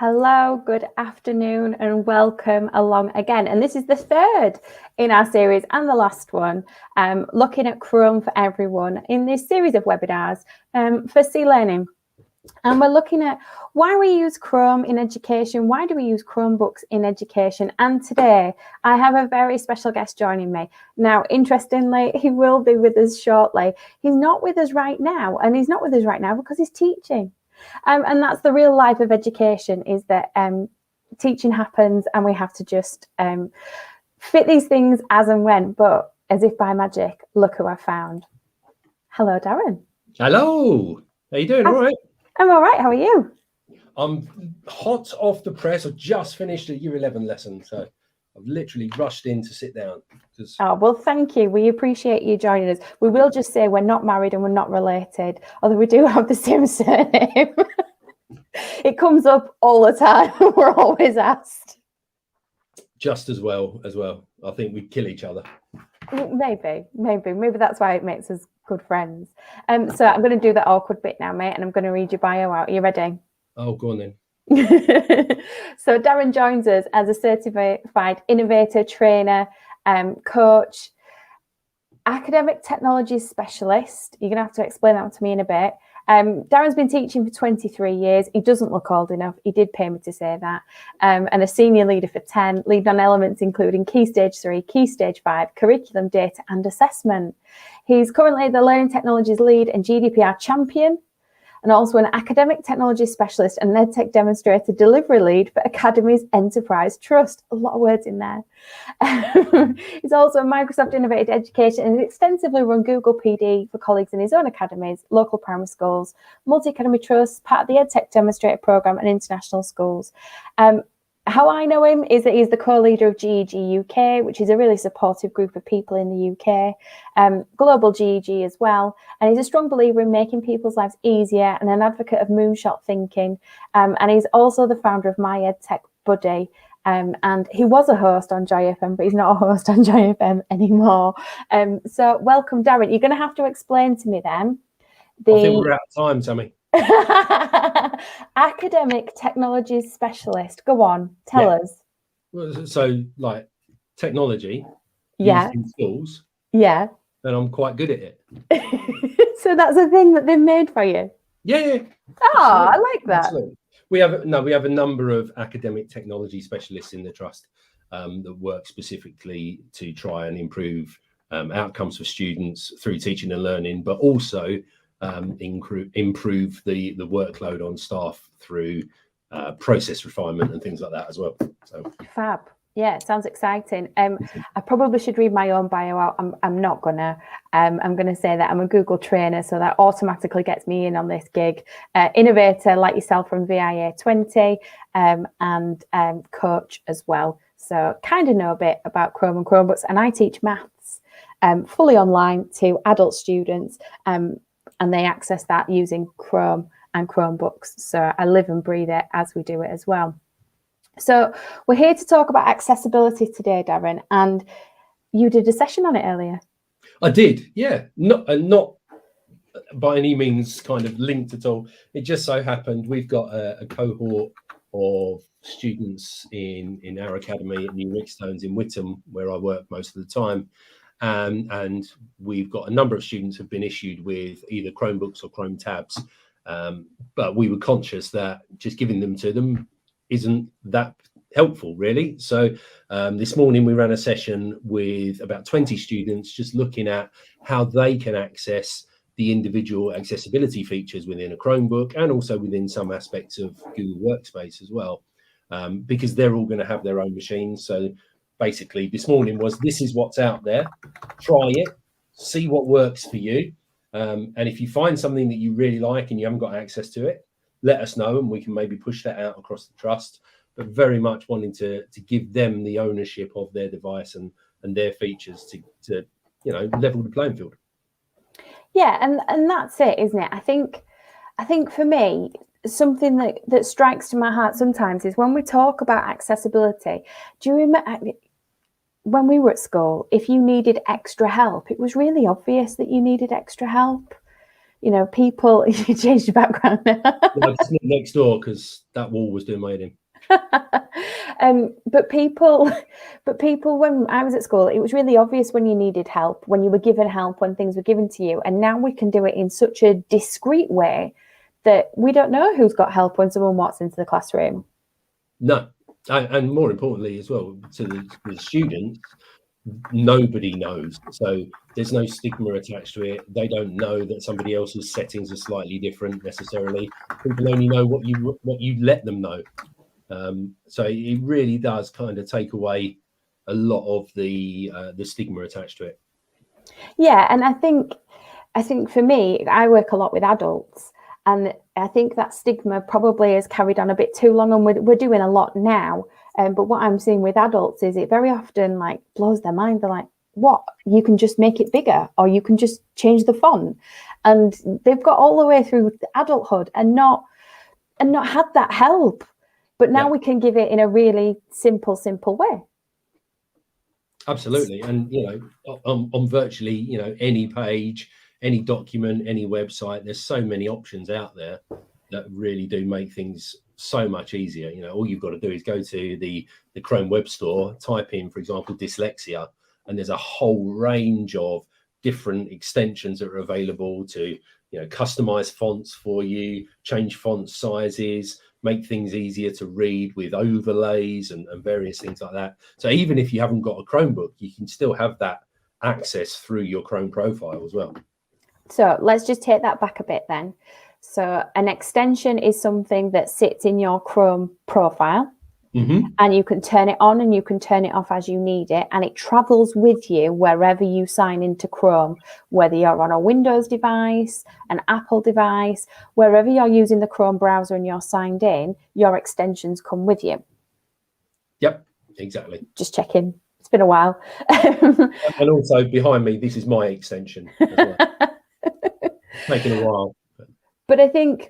Hello, good afternoon, and welcome along again. And this is the third in our series and the last one, looking at Chrome for everyone in this series of webinars for C-Learning. And we're looking at why we use Chrome in education. Why do we use Chromebooks in education? And today I have a very special guest joining me. Now, interestingly, he will be with us shortly. He's not with us right now, and he's not with us right now because he's teaching. And that's the real life of education, is that teaching happens and we have to just fit these things as and when. But as if by magic, look who I found. Hello, Darren. Hello. How you doing? All right. I'm all right. How are you? I'm hot off the press. I've just finished a Year 11 lesson, so I've literally rushed in to sit down. Oh, well, thank you. We appreciate you joining us. We will just say we're not married and we're not related, although we do have the same surname. It comes up all the time. We're always asked. Just as well. I think we'd kill each other. Maybe that's why it makes us good friends. So I'm going to do that awkward bit now, mate, and I'm going to read your bio out. Are you ready? Oh, go on then. So Darren joins us as a certified innovator, trainer, coach, academic technology specialist. You're going to have to explain that to me in a bit. Darren's been teaching for 23 years. He doesn't look old enough. He did pay me to say that. And a senior leader for 10, lead on elements including Key Stage 3, Key Stage 5, curriculum data and assessment. He's currently the Learning Technologies lead and GDPR champion, and also an academic technology specialist and EdTech demonstrator delivery lead for Academy's Enterprise Trust. A lot of words in there. He's also a Microsoft Innovative Education and has extensively run Google PD for colleagues in his own academies, local primary schools, multi-academy trusts, part of the EdTech demonstrator program and international schools. How I know him is that he's the co-leader of GEG UK, which is a really supportive group of people in the UK, global GEG as well. And he's a strong believer in making people's lives easier and an advocate of moonshot thinking. And he's also the founder of My EdTech Buddy. And he was a host on Joy FM, but he's not a host on Joy FM anymore. So welcome, Darren. You're going to have to explain to me then. I think we're out of time, Tammy. Academic technologies specialist. Go on, tell us. So, like technology, used in schools. Yeah. And I'm quite good at it. So that's a thing that they've made for you. Yeah. Oh, I like that. Absolutely. We have a number of academic technology specialists in the trust that work specifically to try and improve outcomes for students through teaching and learning, but also improve the workload on staff through process refinement and things like that as well. So fab. Yeah, it sounds exciting. I probably should read my own bio out. I'm not gonna. I'm gonna say that I'm a Google trainer, so that automatically gets me in on this gig. Innovator like yourself from VIA 20, and coach as well. So kind of know a bit about Chrome and Chromebooks, and I teach maths fully online to adult students. And they access that using Chrome and Chromebooks. So I live and breathe it as we do it as well. So we're here to talk about accessibility today, Darren, and you did a session on it earlier. I did, yeah. Not by any means kind of linked at all. It just so happened we've got a cohort of students in our academy at New Rickstones in Whittam, where I work most of the time. And we've got a number of students who've been issued with either Chromebooks or Chrome tabs, but we were conscious that just giving them to them isn't that helpful, really. So this morning we ran a session with about 20 students, just looking at how they can access the individual accessibility features within a Chromebook and also within some aspects of Google Workspace as well, because they're all going to have their own machines. So basically this morning this is what's out there, try it, see what works for you, and if you find something that you really like and you haven't got access to it, let us know and we can maybe push that out across the trust, but very much wanting to give them the ownership of their device and their features to level the playing field. Yeah, and that's it, isn't it? I think for me, something that strikes to my heart sometimes is when we talk about accessibility. Do you remember when we were at school, if you needed extra help, it was really obvious that you needed extra help. you know, people, you changed your background now. I just lived next door because that wall was doing my head in. But people, when I was at school, it was really obvious when you needed help, when you were given help, when things were given to you. And now we can do it in such a discreet way that we don't know who's got help when someone walks into the classroom. No, and more importantly as well, to the students, nobody knows. So there's no stigma attached to it. They don't know that somebody else's settings are slightly different necessarily. People only know what you let them know. So it really does kind of take away a lot of the stigma attached to it. Yeah, and I think for me, I work a lot with adults, and I think that stigma probably has carried on a bit too long, and we're doing a lot now. But what I'm seeing with adults is it very often like blows their mind. They're like, what? You can just make it bigger, or you can just change the font. And they've got all the way through adulthood and not had that help. But now we can give it in a really simple way. Absolutely. And, you know, on virtually, you know, any page, any document, any website, there's so many options out there that really do make things so much easier. You know, all you've got to do is go to the Chrome Web Store, type in, for example, dyslexia, and there's a whole range of different extensions that are available to, you know, customize fonts for you, change font sizes, make things easier to read with overlays and various things like that. So even if you haven't got a Chromebook, you can still have that access through your Chrome profile as well. So let's just take that back a bit then. So an extension is something that sits in your Chrome profile, and you can turn it on and you can turn it off as you need it, and it travels with you wherever you sign into Chrome, whether you're on a Windows device, an Apple device, wherever you're using the Chrome browser and you're signed in, your extensions come with you. Yep, exactly. Just checking. It's been a while. And also behind me, this is my extension as well. Taking a while. But I think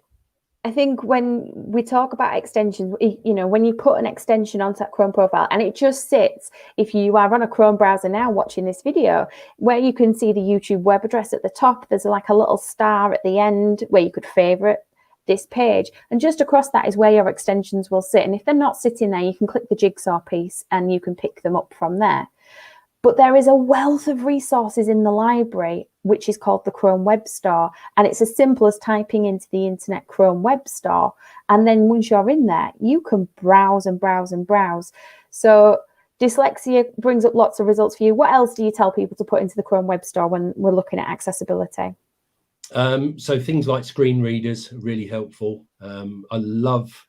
when we talk about extensions, you know, when you put an extension onto that Chrome profile and it just sits, if you are on a Chrome browser now watching this video, where you can see the YouTube web address at the top, there's like a little star at the end where you could favorite this page. And just across that is where your extensions will sit. And if they're not sitting there, you can click the jigsaw piece and you can pick them up from there. But there is a wealth of resources in the library, which is called the Chrome Web Store. And it's as simple as typing into the internet Chrome Web Store. And then once you're in there, you can browse and browse and browse. So dyslexia brings up lots of results for you. What else do you tell people to put into the Chrome Web Store when we're looking at accessibility? So things like screen readers are really helpful. I love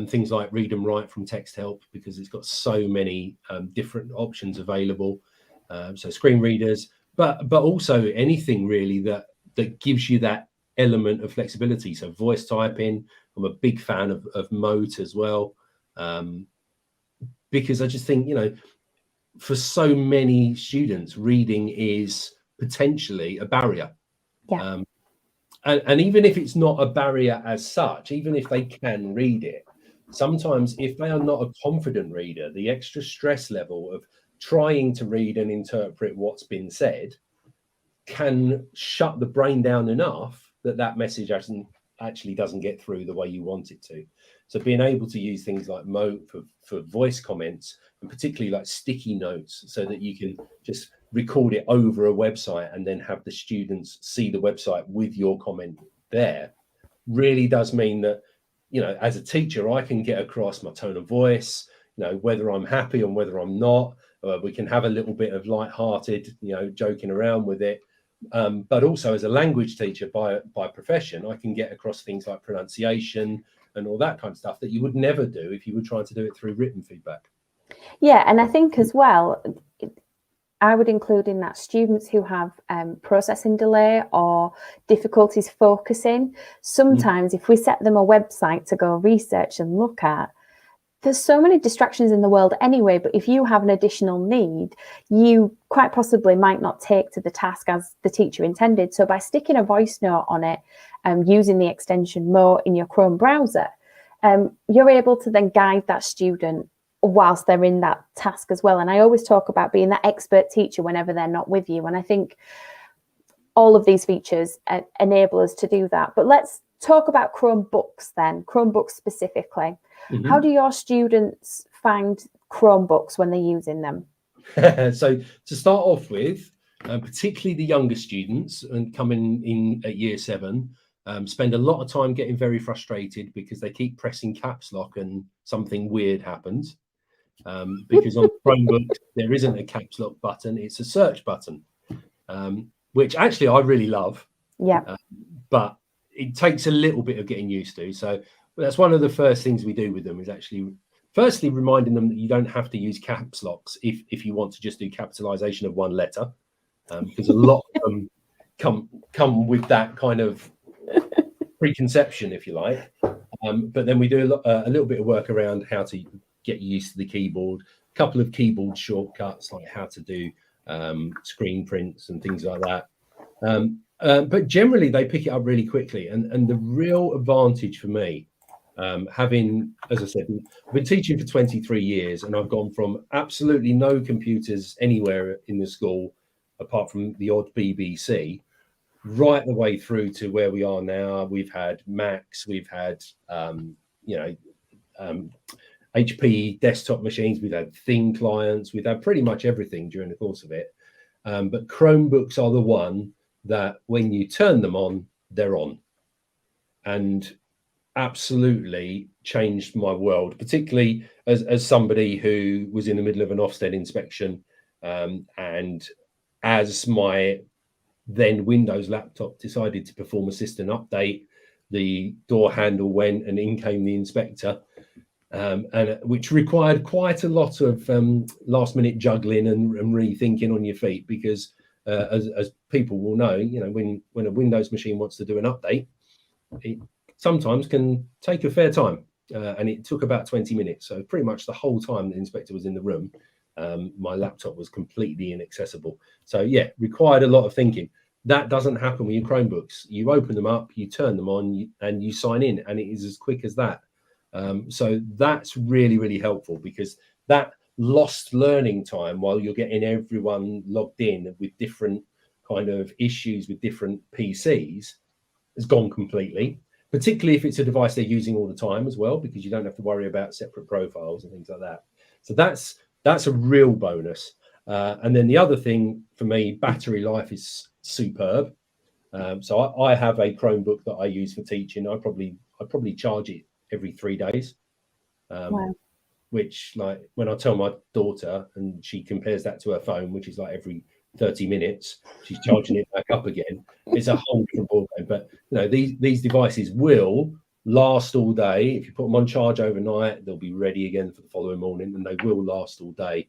things like read and write from Text Help because it's got so many different options available. So screen readers, but also anything really that gives you that element of flexibility. So voice typing, I'm a big fan of Mote as well, because I just think, you know, for so many students, reading is potentially a barrier. Yeah. And even if it's not a barrier as such, even if they can read it, sometimes if they are not a confident reader, the extra stress level of trying to read and interpret what's been said can shut the brain down enough that message actually doesn't get through the way you want it to. So being able to use things like Mote for voice comments, and particularly like sticky notes, so that you can just record it over a website and then have the students see the website with your comment there, really does mean that, you know, as a teacher, I can get across my tone of voice, you know, whether I'm happy and whether I'm not. We can have a little bit of light-hearted, you know, joking around with it. But also as a language teacher by profession, I can get across things like pronunciation and all that kind of stuff that you would never do if you were trying to do it through written feedback. Yeah, and I think as well, I would include in that students who have processing delay or difficulties focusing. Sometimes if we set them a website to go research and look at, there's so many distractions in the world anyway, but if you have an additional need, you quite possibly might not take to the task as the teacher intended. So by sticking a voice note on it and using the extension Mote in your Chrome browser, you're able to then guide that student whilst they're in that task as well. And I always talk about being that expert teacher whenever they're not with you. And I think all of these features enable us to do that. But let's talk about Chromebooks then, Chromebooks specifically. Mm-hmm. How do your students find Chromebooks when they're using them? So to start off with, particularly the younger students and coming in at year 7, spend a lot of time getting very frustrated because they keep pressing caps lock and something weird happens. Because on Chromebook, there isn't a caps lock button, it's a search button, which actually I really love. Yeah. But it takes a little bit of getting used to. So that's one of the first things we do with them, is actually firstly reminding them that you don't have to use caps locks if you want to just do capitalization of one letter, because a lot of them come with that kind of preconception, if you like. But then we do a little bit of work around how to get used to the keyboard, a couple of keyboard shortcuts, like how to do screen prints and things like that. But generally they pick it up really quickly. And the real advantage for me, having, as I said, I've been teaching for 23 years, and I've gone from absolutely no computers anywhere in the school, apart from the odd BBC, right the way through to where we are now. We've had Macs, we've had, HP desktop machines, we've had thin clients, we've had pretty much everything during the course of it. But Chromebooks are the one that when you turn them on, they're on. And absolutely changed my world, particularly as somebody who was in the middle of an Ofsted inspection, and as my then Windows laptop decided to perform a system update, the door handle went and in came the inspector, and which required quite a lot of last minute juggling and rethinking on your feet, because as people will know, when a Windows machine wants to do an update, it sometimes can take a fair time, and it took about 20 minutes. So pretty much the whole time the inspector was in the room, my laptop was completely inaccessible. So yeah, required a lot of thinking. That doesn't happen with your Chromebooks. You open them up, you turn them on, and you sign in, and it is as quick as that. So that's really, really helpful, because that lost learning time while you're getting everyone logged in with different kind of issues with different PCs has gone completely, particularly if it's a device they're using all the time as well, because you don't have to worry about separate profiles and things like that. So that's a real bonus. And then the other thing for me, battery life is superb. So I have a Chromebook that I use for teaching. I probably charge it every 3 days. Wow. Which, like, when I tell my daughter and she compares that to her phone, which is like every 30 minutes, she's charging it back up again. It's a whole different ballgame. But these devices will last all day. If you put them on charge overnight, they'll be ready again for the following morning, and they will last all day,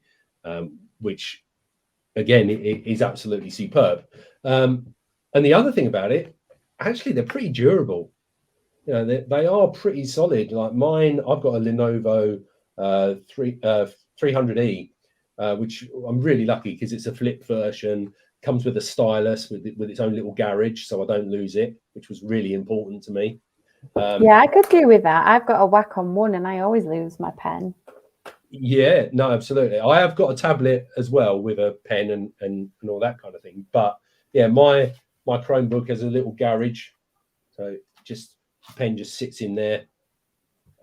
which again is absolutely superb. And the other thing about it, actually, they're pretty durable. They are pretty solid. Like mine, I've got a Lenovo 300E, which I'm really lucky because it's a flip version, comes with a stylus with its own little garage, so I don't lose it, which was really important to me. Yeah, I could do with that. I've got a Wacom One and I always lose my pen. Yeah, no, absolutely. I have got a tablet as well with a pen and all that kind of thing. But yeah, my Chromebook has a little garage, so just the pen just sits in there,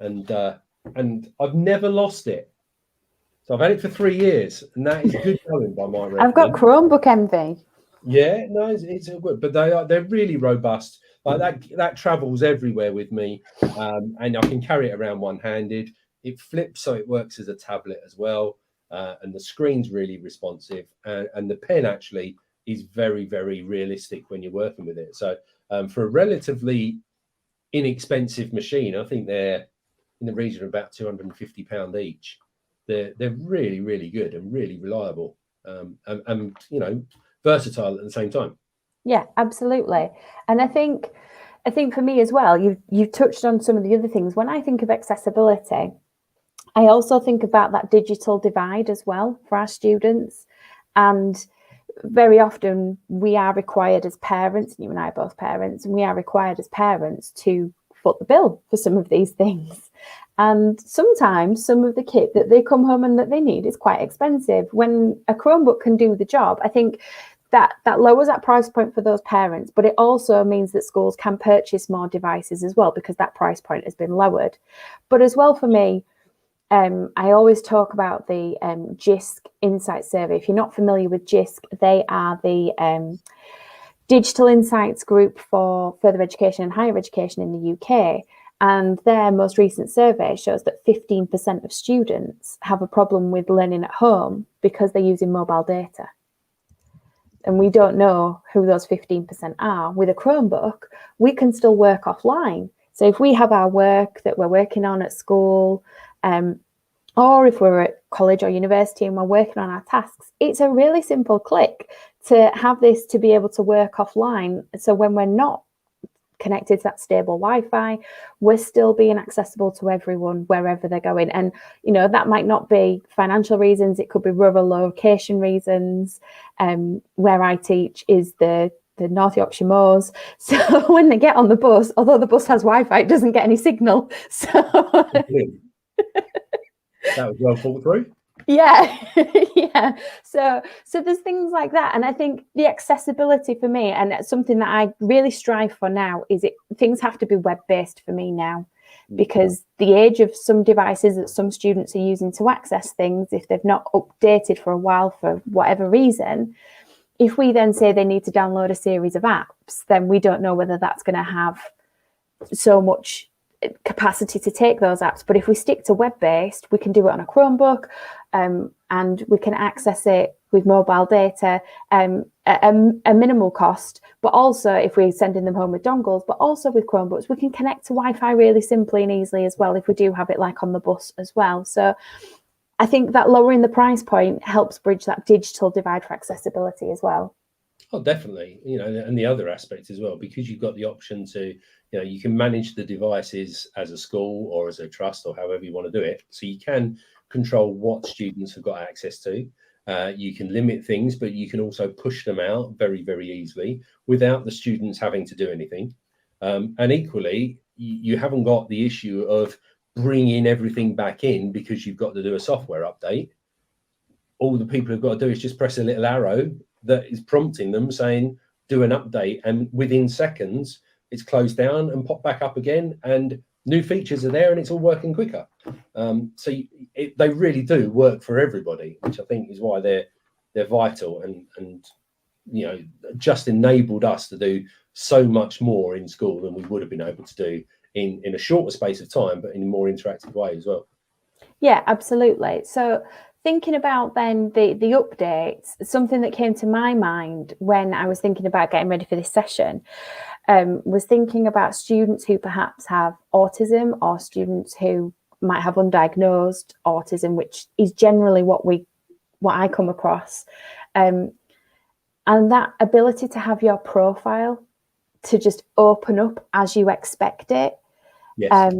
and I've never lost it. So I've had it for 3 years, and that is good going by my record. I've got Chromebook envy. Yeah, no, it's good, but they're really robust. Like that travels everywhere with me, and I can carry it around one-handed. It flips, so it works as a tablet as well, and the screen's really responsive, and the pen actually is very, very realistic when you're working with it. So for a relatively inexpensive machine, I think they're in the region of about £250 each. They're really, really good and really reliable, and versatile at the same time. Yeah, absolutely. And I think for me as well, you touched on some of the other things. When I think of accessibility, I also think about that digital divide as well for our students. And very often we are required as parents, and you and I are both parents, and we are required as parents to foot the bill for some of these things. And sometimes some of the kit that they come home and that they need is quite expensive. When a Chromebook can do the job, I think that lowers that price point for those parents, but it also means that schools can purchase more devices as well because that price point has been lowered. But as well for me, I always talk about the JISC Insight Survey. If you're not familiar with JISC, they are the Digital Insights Group for further education and higher education in the UK. And their most recent survey shows that 15% of students have a problem with learning at home because they're using mobile data. And we don't know who those 15% are. With a Chromebook, we can still work offline. So if we have our work that we're working on at school, or if we're at college or university and we're working on our tasks, it's a really simple click to have this to be able to work offline. So when we're not connected to that stable Wi-Fi, we're still being accessible to everyone wherever they're going. And that might not be financial reasons, it could be rural location reasons. Where I teach is the North Yorkshire Moors, so when they get on the bus, although the bus has Wi-Fi, it doesn't get any signal. So that was well thought through. Yeah. So there's things like that, and I think the accessibility for me, and it's something that I really strive for now, is things have to be web-based for me now, because the age of some devices that some students are using to access things, if they've not updated for a while for whatever reason, if we then say they need to download a series of apps, then we don't know whether that's going to have so much capacity to take those apps. But if we stick to web-based, we can do it on a Chromebook, and we can access it with mobile data at a minimal cost. But also, if we're sending them home with dongles, but also with Chromebooks, we can connect to Wi-Fi really simply and easily as well, if we do have it like on the bus as well. So I think that lowering the price point helps bridge that digital divide for accessibility as well. Oh, definitely. And the other aspect as well, because you've got the option to, you can manage the devices as a school or as a trust or however you want to do it. So you can control what students have got access to. You can limit things, but you can also push them out very, very easily without the students having to do anything. And equally, you haven't got the issue of bringing everything back in because you've got to do a software update. All the people have got to do is just press a little arrow that is prompting them saying, do an update. And within seconds, it's closed down and popped back up again. And new features are there and it's all working quicker. So they really do work for everybody, which I think is why they're vital and just enabled us to do so much more in school than we would have been able to do in a shorter space of time, but in a more interactive way as well. Yeah, absolutely. So thinking about then the updates, something that came to my mind when I was thinking about getting ready for this session was thinking about students who perhaps have autism, or students who might have undiagnosed autism, which is generally what I come across. And that ability to have your profile to just open up as you expect it. Yes.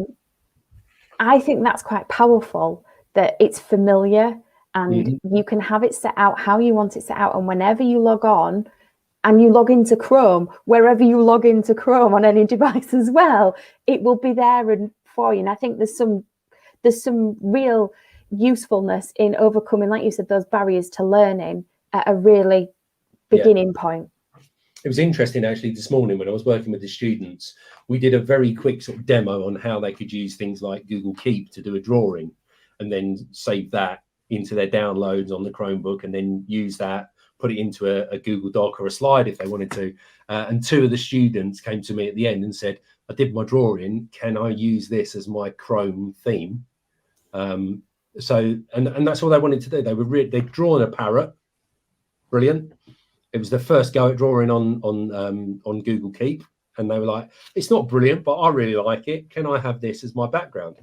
I think that's quite powerful, that it's familiar and you can have it set out how you want it set out. And whenever you log on and you log into Chrome, wherever you log into Chrome on any device as well, it will be there and for you. And I think there's some real usefulness in overcoming, like you said, those barriers to learning at a really beginning point. It was interesting actually this morning when I was working with the students, we did a very quick sort of demo on how they could use things like Google Keep to do a drawing and then save that into their downloads on the Chromebook and then use that, put it into a Google Doc or a slide if they wanted to. And two of the students came to me at the end and said, I did my drawing, can I use this as my Chrome theme? So that's all they wanted to do. They'd drawn a parrot, brilliant. It was their first go at drawing on Google Keep, and they were like, "It's not brilliant, but I really like it. Can I have this as my background?"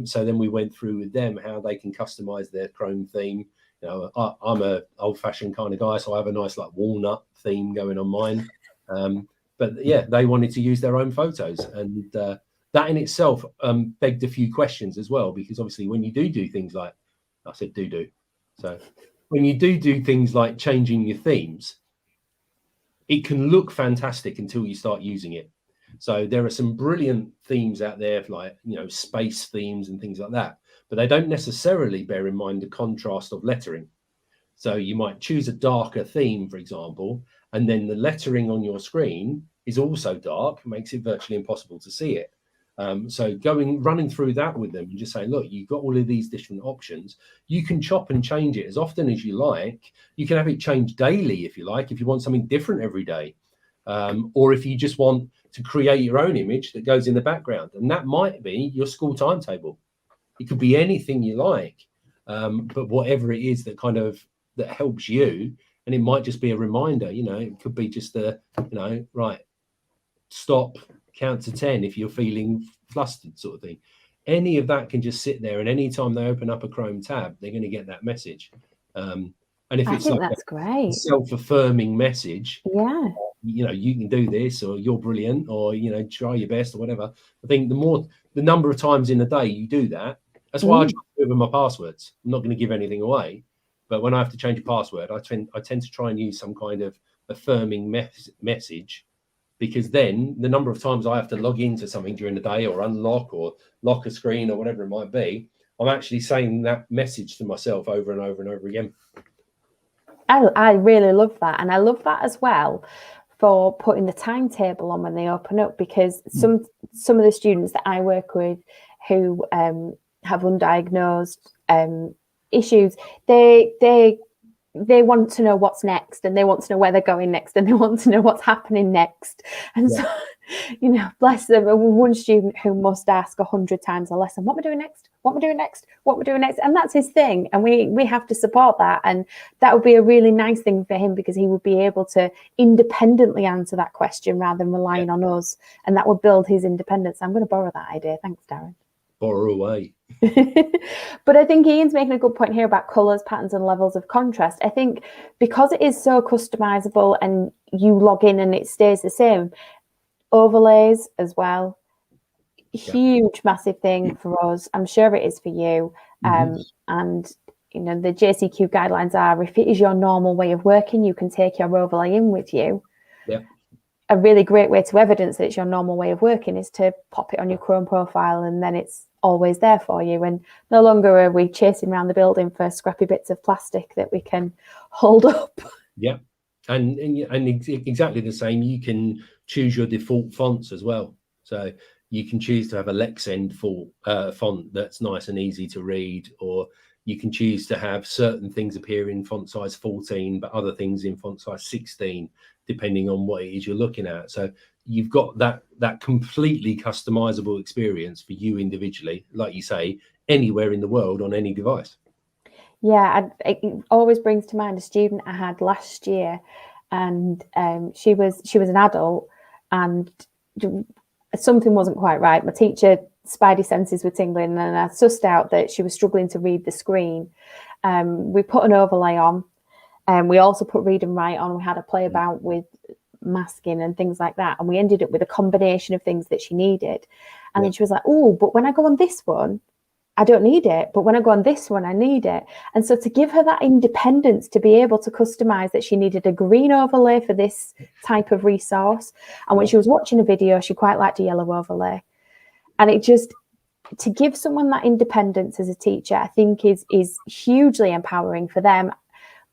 So then we went through with them how they can customize their Chrome theme. I'm a old-fashioned kind of guy, so I have a nice like walnut theme going on mine. But yeah, they wanted to use their own photos, and that in itself begged a few questions as well, because obviously when you do things like, I said do, so. When you do things like changing your themes, it can look fantastic until you start using it. So there are some brilliant themes out there, like, space themes and things like that, but they don't necessarily bear in mind the contrast of lettering. So you might choose a darker theme, for example, and then the lettering on your screen is also dark, makes it virtually impossible to see it. So running through that with them and just saying, look, you've got all of these different options. You can chop and change it as often as you like. You can have it change daily if you like, if you want something different every day. Or if you just want to create your own image that goes in the background. And that might be your school timetable. It could be anything you like, but whatever it is that helps you. And it might just be a reminder, it could be just right, stop, count to 10 if you're feeling flustered, sort of thing. Any of that can just sit there, and anytime they open up a Chrome tab, they're going to get that message. And if I it's think like that's a great. self-affirming message, Yeah. You can do this, or you're brilliant, or try your best, or whatever. I think the number of times in a day you do that, that's why I try to do it with my passwords. I'm not going to give anything away, but when I have to change a password, I tend to try and use some kind of affirming message, because then the number of times I have to log into something during the day, or unlock or lock a screen, or whatever it might be, I'm actually saying that message to myself over and over and over again. I really love that. And I love that as well for putting the timetable on when they open up, because some of the students that I work with who have undiagnosed issues, they want to know what's next, and they want to know where they're going next, and they want to know what's happening next. And so, bless them. One student who must ask 100 times a lesson, what am I doing next? What am I doing next? What am I doing next? And that's his thing. And we have to support that. And that would be a really nice thing for him, because he would be able to independently answer that question rather than relying on us. And that would build his independence. I'm going to borrow that idea. Thanks, Darren. Borrow away. But I think Ian's making a good point here about colours, patterns and levels of contrast. I think because it is so customizable and you log in and it stays the same, overlays as well, huge, massive thing for us. I'm sure it is for you. And the JCQ guidelines are, if it is your normal way of working, you can take your overlay in with you. Yeah. A really great way to evidence that it's your normal way of working is to pop it on your Chrome profile, and then it's always there for you. And no longer are we chasing around the building for scrappy bits of plastic that we can hold up. Yeah. And exactly the same, you can choose your default fonts as well. So you can choose to have a Lexend font that's nice and easy to read, or you can choose to have certain things appear in font size 14, but other things in font size 16, depending on what it is you're looking at. So you've got that completely customizable experience for you individually, like you say, anywhere in the world on any device. Yeah, it always brings to mind a student I had last year, and she was an adult, and something wasn't quite right. My teacher spidey senses were tingling, and I sussed out that she was struggling to read the screen. We put an overlay on, and we also put read and write on. We had a play about with masking and things like that, and we ended up with a combination of things that she needed. And then she was like, oh, but when I go on this one, I don't need it, but when I go on this one, I need it. And so to give her that independence to be able to customize that, she needed a green overlay for this type of resource. And when she was watching a video, she quite liked a yellow overlay. And it just, to give someone that independence as a teacher, I think is hugely empowering for them.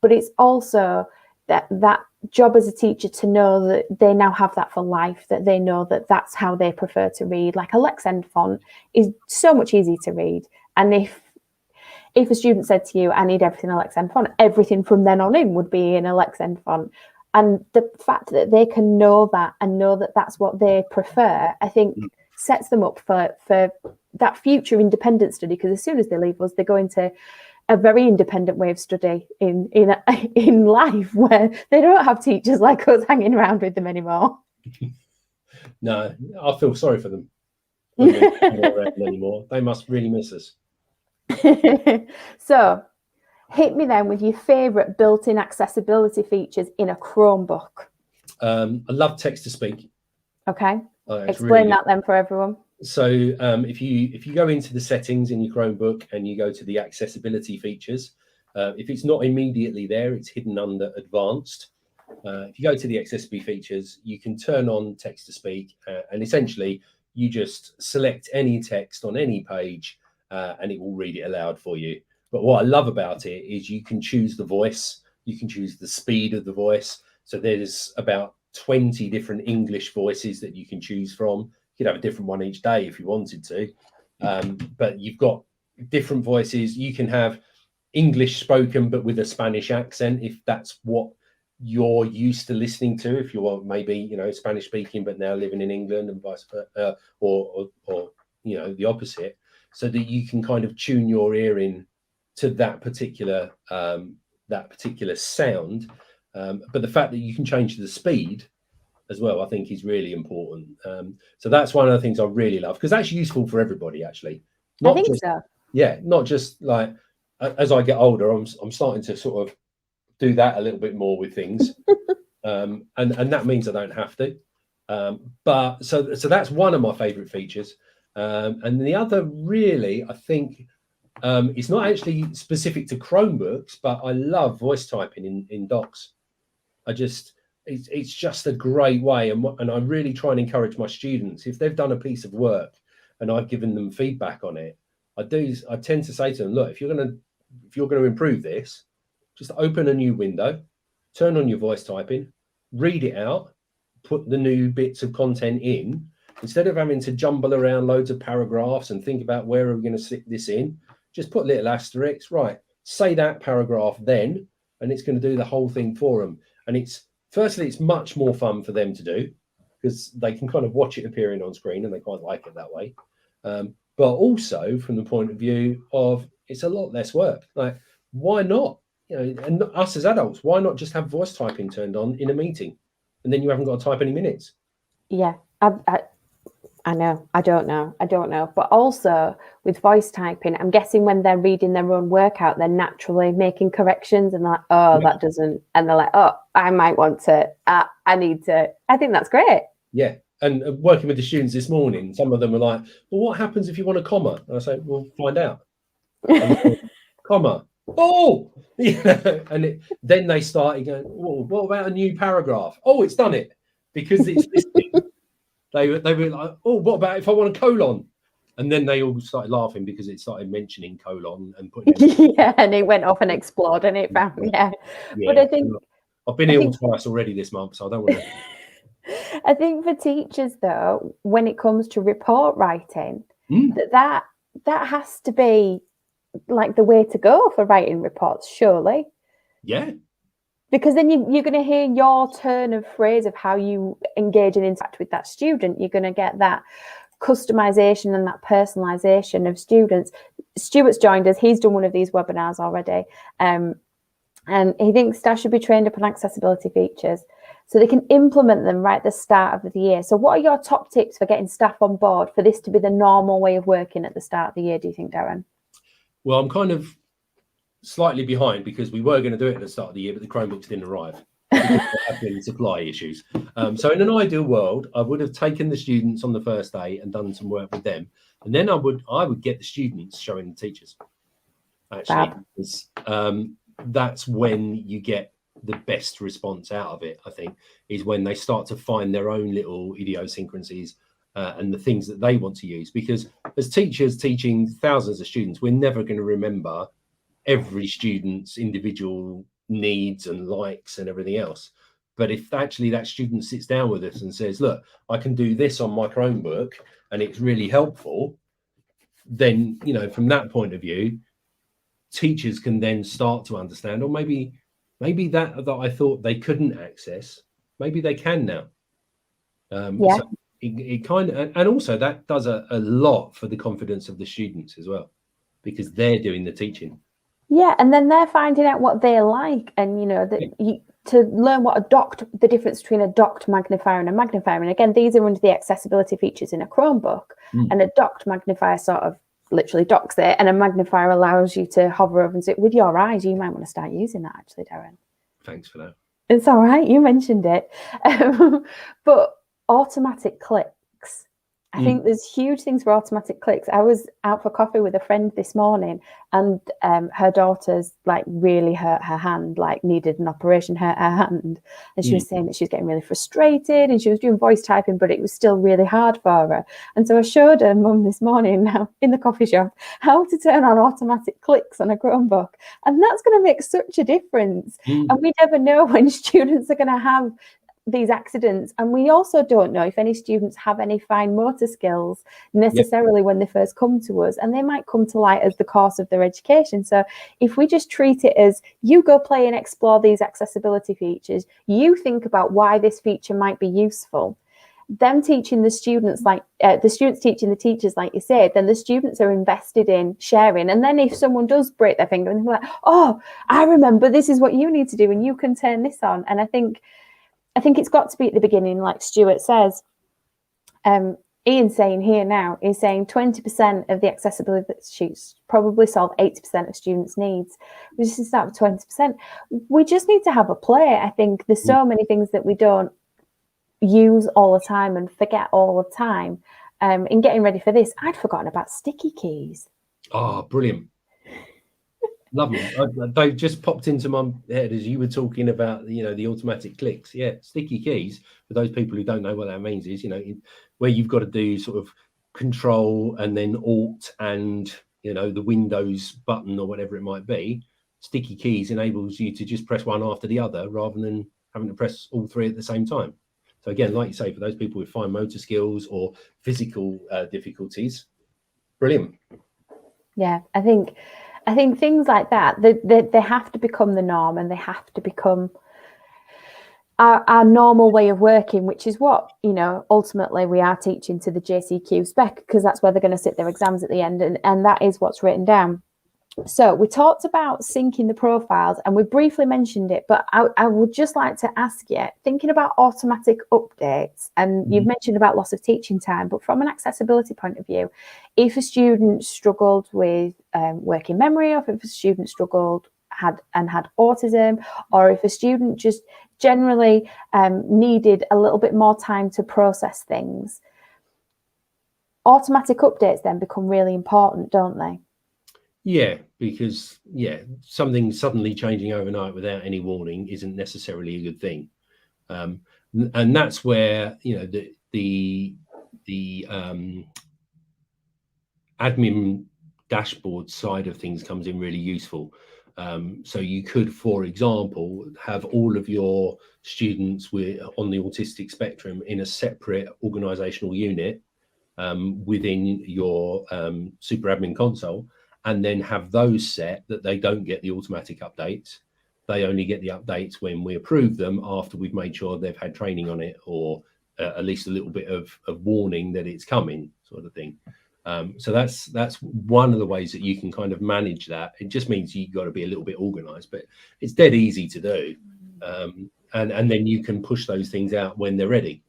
But it's also that job as a teacher to know that they now have that for life, that they know that that's how they prefer to read. Like a Lexend font is so much easier to read. And if a student said to you, I need everything in a Lexend font, everything from then on in would be in a Lexend font. And the fact that they can know that and know that that's what they prefer, I think sets them up for that future independent study, because as soon as they leave us, they're going to a very independent way of study in life, where they don't have teachers like us hanging around with them anymore. No, I feel sorry for them. They're not around anymore. They must really miss us. So hit me then with your favorite built-in accessibility features in a Chromebook. I love text to speak. Okay. Explain really that then for everyone. So if you go into the settings in your Chromebook and you go to the accessibility features, if it's not immediately there, it's hidden under advanced. If you go to the accessibility features, you can turn on text to speak, and essentially you just select any text on any page and it will read it aloud for you. But what I love about it is you can choose the voice, you can choose the speed of the voice. So there's about 20 different English voices that you can choose from. You could have a different one each day if you wanted to. But you've got different voices. You can have English spoken but with a Spanish accent if that's what you're used to listening to. If you're maybe, you know, Spanish speaking but now living in England, and vice versa, or you know, the opposite, so that you can kind of tune your ear in to that particular sound. But the fact that you can change the speed as well, I think, is really important. So that's one of the things I really love, because that's useful for everybody, actually. I think so. Yeah, not just like as I get older, I'm starting to sort of do that a little bit more with things, and that means I don't have to. But so that's one of my favourite features, and the other, really, I think, it's not actually specific to Chromebooks, but I love voice typing in docs. It's just a great way, and I really try and encourage my students, if they've done a piece of work and I've given them feedback on it, I tend to say to them, look, if you're going to improve this, just open a new window, turn on your voice typing, read it out, put the new bits of content in, instead of having to jumble around loads of paragraphs and think about where are we going to stick this in. Just put little asterisks, right? Say that paragraph then, and it's going to do the whole thing for them. And it's much more fun for them to do, because they can kind of watch it appearing on screen and they quite like it that way. But also from the point of view of, it's a lot less work. Like, why not? You know, and us as adults, why not just have voice typing turned on in a meeting, and then you haven't got to type any minutes? Yeah, I know. I don't know. But also with voice typing, I'm guessing when they're reading their own workout, they're naturally making corrections, and they're like, oh, yeah, that doesn't. And they're like, oh, I might want to, I need to. I think that's great. Yeah. And working with the students this morning, some of them are like, well, what happens if you want a comma? And I say, well, find out. Comma. Oh, yeah. And then they started going, well, what about a new paragraph? Oh, it's done it, because it's listening. They were like, oh, what about if I want a colon? And then they all started laughing because it started mentioning colon and putting yeah, and it went off and explored, and it found, yeah. But I think I've been ill twice already this month, so I don't want to. I think for teachers, though, when it comes to report writing, that has to be like the way to go for writing reports, surely. Yeah. Because then you're going to hear your turn of phrase of how you engage and interact with that student. You're going to get that customization and that personalization of students. Stuart's joined us. He's done one of these webinars already. And he thinks staff should be trained upon accessibility features so they can implement them right at the start of the year. So what are your top tips for getting staff on board for this to be the normal way of working at the start of the year, do you think, Darren? Well, I'm kind of slightly behind, because we were going to do it at the start of the year, but the Chromebooks didn't arrive. There have been supply issues. So in an ideal world, I would have taken the students on the first day and done some work with them. And then I would get the students showing the teachers. Actually, because, that's when you get the best response out of it, I think, is when they start to find their own little idiosyncrasies and the things that they want to use. Because as teachers teaching thousands of students, we're never going to remember every student's individual needs and likes and everything else. But if actually that student sits down with us and says, look, I can do this on my Chromebook and it's really helpful, then, you know, from that point of view, teachers can then start to understand, or maybe that I thought they couldn't access, maybe they can now. Yeah. So it kind of, and also that does a lot for the confidence of the students as well, because they're doing the teaching. Yeah, and then they're finding out what they like, and you know that to learn what the difference between a docked magnifier and a magnifier. And again, these are under the accessibility features in a Chromebook, and a docked magnifier sort of literally docks it, and a magnifier allows you to hover over and see it with your eyes. You might want to start using that, actually, Darren. Thanks for that. It's all right. You mentioned it, but automatic clicks I think there's huge things for automatic clicks. I was out for coffee with a friend this morning, and her daughter's like really hurt her hand, like needed an operation, her hand. And she was saying that she was getting really frustrated, and she was doing voice typing, but it was still really hard for her. And so I showed her mum this morning now in the coffee shop how to turn on automatic clicks on a Chromebook. And that's going to make such a difference. And we never know when students are going to have these accidents, and we also don't know if any students have any fine motor skills necessarily when they first come to us, and they might come to light as the course of their education. So if we just treat it as, you go play and explore these accessibility features, you think about why this feature might be useful, them teaching the students, like the students teaching the teachers, like you said, then the students are invested in sharing. And then if someone does break their finger, and they're like, oh, I remember, this is what you need to do, and you can turn this on. And I think it's got to be at the beginning, like Stuart says. Ian's saying here now, is saying 20% of the accessibility sheets probably solve 80% of students' needs. We just start with 20%. We just need to have a play. I think there's so many things that we don't use all the time and forget all the time. In getting ready for this, I'd forgotten about sticky keys. Oh, brilliant. Lovely. They just popped into my head as you were talking about, the automatic clicks. Yeah, sticky keys, for those people who don't know what that means, is, where you've got to do sort of Control and then Alt and, the Windows button or whatever it might be. Sticky keys enables you to just press one after the other rather than having to press all three at the same time. So again, like you say, for those people with fine motor skills or physical difficulties, brilliant. Yeah, I think things like that, they have to become the norm, and they have to become our normal way of working, which is what, ultimately we are teaching to the JCQ spec, because that's where they're going to sit their exams at the end, and that is what's written down. So we talked about syncing the profiles, and we briefly mentioned it, but I would just like to ask you, thinking about automatic updates, and you've mentioned about loss of teaching time, but from an accessibility point of view, if a student struggled with working memory, or if a student had autism, or if a student just generally needed a little bit more time to process things, automatic updates then become really important, don't they? Yeah, because something suddenly changing overnight without any warning isn't necessarily a good thing, and that's where the admin dashboard side of things comes in really useful. So you could, for example, have all of your students on the autistic spectrum in a separate organizational unit within your super admin console, and then have those set that they don't get the automatic updates. They only get the updates when we approve them, after we've made sure they've had training on it, or at least a little bit of warning that it's coming, sort of thing. So that's one of the ways that you can kind of manage that. It just means you've got to be a little bit organized, but it's dead easy to do. And then you can push those things out when they're ready.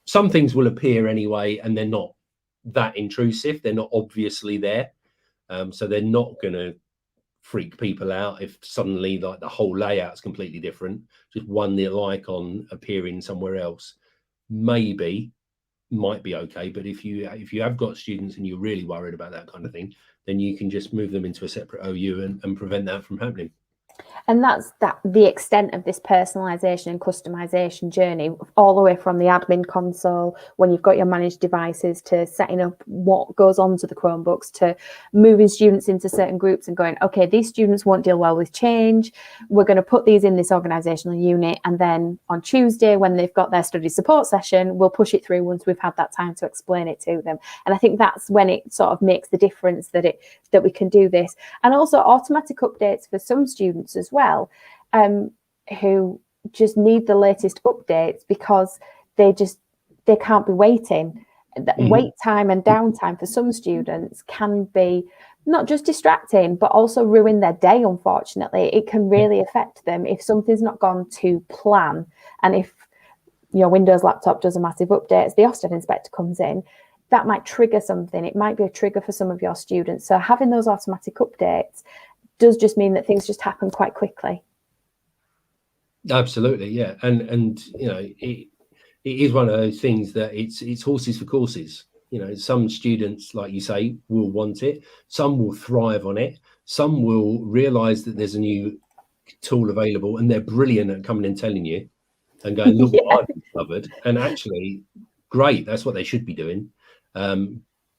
Some things will appear anyway, and they're not that intrusive. They're not obviously there. So they're not going to freak people out if suddenly like the whole layout's completely different. Just one little icon appearing somewhere else might be okay. But if you have got students and you're really worried about that kind of thing, then you can just move them into a separate OU and prevent that from happening. And that's the extent of this personalization and customization journey, all the way from the admin console, when you've got your managed devices, to setting up what goes onto the Chromebooks, to moving students into certain groups and going, okay, these students won't deal well with change. We're going to put these in this organizational unit. And then on Tuesday, when they've got their study support session, we'll push it through once we've had that time to explain it to them. And I think that's when it sort of makes the difference that we can do this. And also automatic updates for some students as well, who just need the latest updates because they can't be waiting. Wait time and downtime for some students can be not just distracting, but also ruin their day. Unfortunately, it can really affect them if something's not gone to plan. And if your Windows laptop does a massive update, the Ofsted inspector comes in, that might trigger something. It might be a trigger for some of your students. So having those automatic updates does just mean that things just happen quite quickly. Absolutely, yeah, and it is one of those things that it's horses for courses. some students, like you say, will want it. Some will thrive on it. Some will realize that there's a new tool available and they're brilliant at coming and telling you and going, look what I've discovered. And actually, great, that's what they should be doing.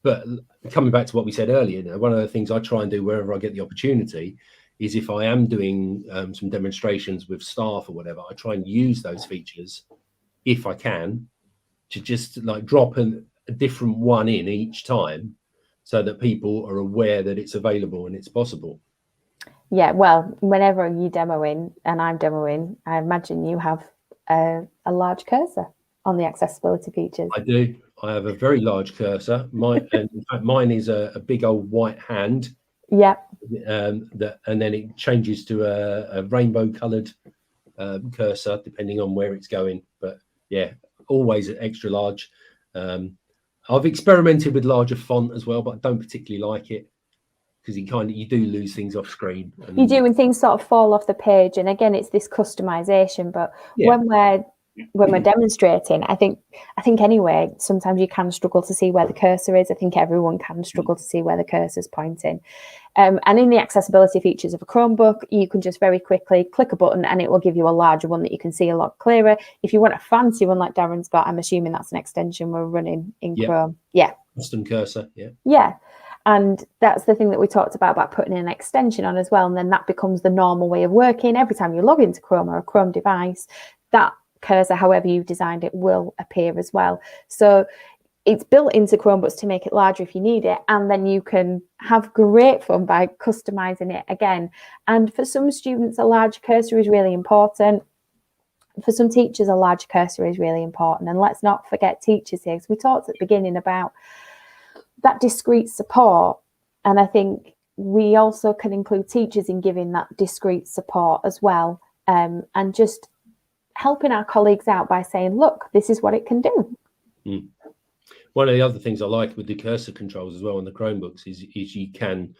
But coming back to what we said earlier, one of the things I try and do wherever I get the opportunity is if I am doing some demonstrations with staff or whatever, I try and use those features, if I can, to just like drop a different one in each time so that people are aware that it's available and it's possible. Yeah, well, whenever you're demoing and I'm demoing, I imagine you have a large cursor on the accessibility features. I do. I have a very large cursor. In fact, mine is a big old white hand. Yeah. And then it changes to a rainbow-coloured cursor depending on where it's going. But yeah, always extra large. I've experimented with larger font as well, but I don't particularly like it because you do lose things off screen. You do, and things sort of fall off the page. And again, it's this customization. But when we're demonstrating, I think anyway, sometimes you can struggle to see where the cursor is. I think everyone can struggle to see where the cursor's pointing. And in the accessibility features of a Chromebook, you can just very quickly click a button and it will give you a larger one that you can see a lot clearer. If you want a fancy one like Darren's got, I'm assuming that's an extension we're running in Chrome. Yeah. Custom cursor. Yeah. Yeah. And that's the thing that we talked about putting an extension on as well. And then that becomes the normal way of working. Every time you log into Chrome or a Chrome device, that cursor, however you've designed it, will appear as well. So it's built into Chromebooks to make it larger if you need it. And then you can have great fun by customizing it again. And for some students, a large cursor is really important. For some teachers, a large cursor is really important. And let's not forget teachers here, because we talked at the beginning about that discrete support. And I think we also can include teachers in giving that discrete support as well. And just helping our colleagues out by saying, look, this is what it can do. One of the other things I like with the cursor controls as well on the Chromebooks is you can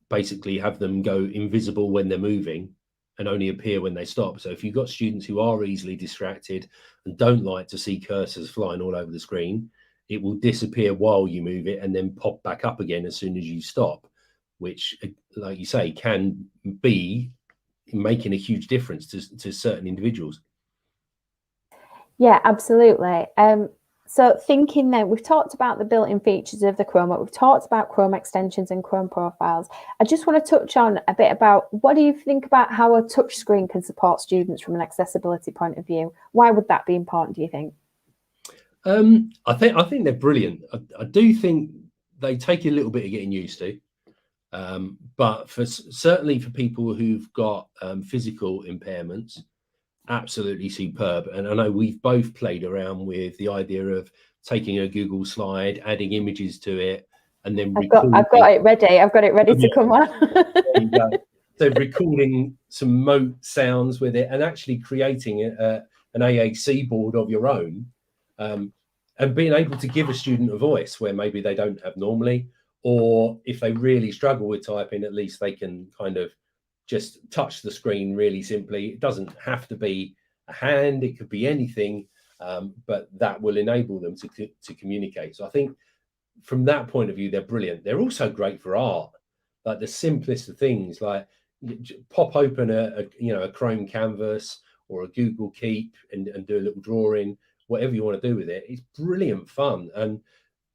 basically have them go invisible when they're moving and only appear when they stop. So if you've got students who are easily distracted and don't like to see cursors flying all over the screen, it will disappear while you move it and then pop back up again as soon as you stop, which, like you say, can be making a huge difference to certain individuals. Yeah, absolutely. So thinking that we've talked about the built-in features of the Chromebook, we've talked about Chrome extensions and Chrome profiles. I just want to touch on a bit about what do you think about how a touch screen can support students from an accessibility point of view? Why would that be important, do you think? I think they're brilliant. I do think they take a little bit of getting used to, but certainly for people who've got physical impairments, absolutely superb. And I know we've both played around with the idea of taking a Google slide, adding images to it, and then I've got it ready. I've got it ready to come on. There you go. So recording some moat sounds with it and actually creating an AAC board of your own. And being able to give a student a voice where maybe they don't have normally, or if they really struggle with typing, at least they can kind of just touch the screen really simply. It doesn't have to be a hand, it could be anything, but that will enable them to communicate. So I think from that point of view, they're brilliant. They're also great for art, like the simplest of things, like pop open a Chrome canvas or a Google Keep and do a little drawing. Whatever you want to do with it, it's brilliant fun. And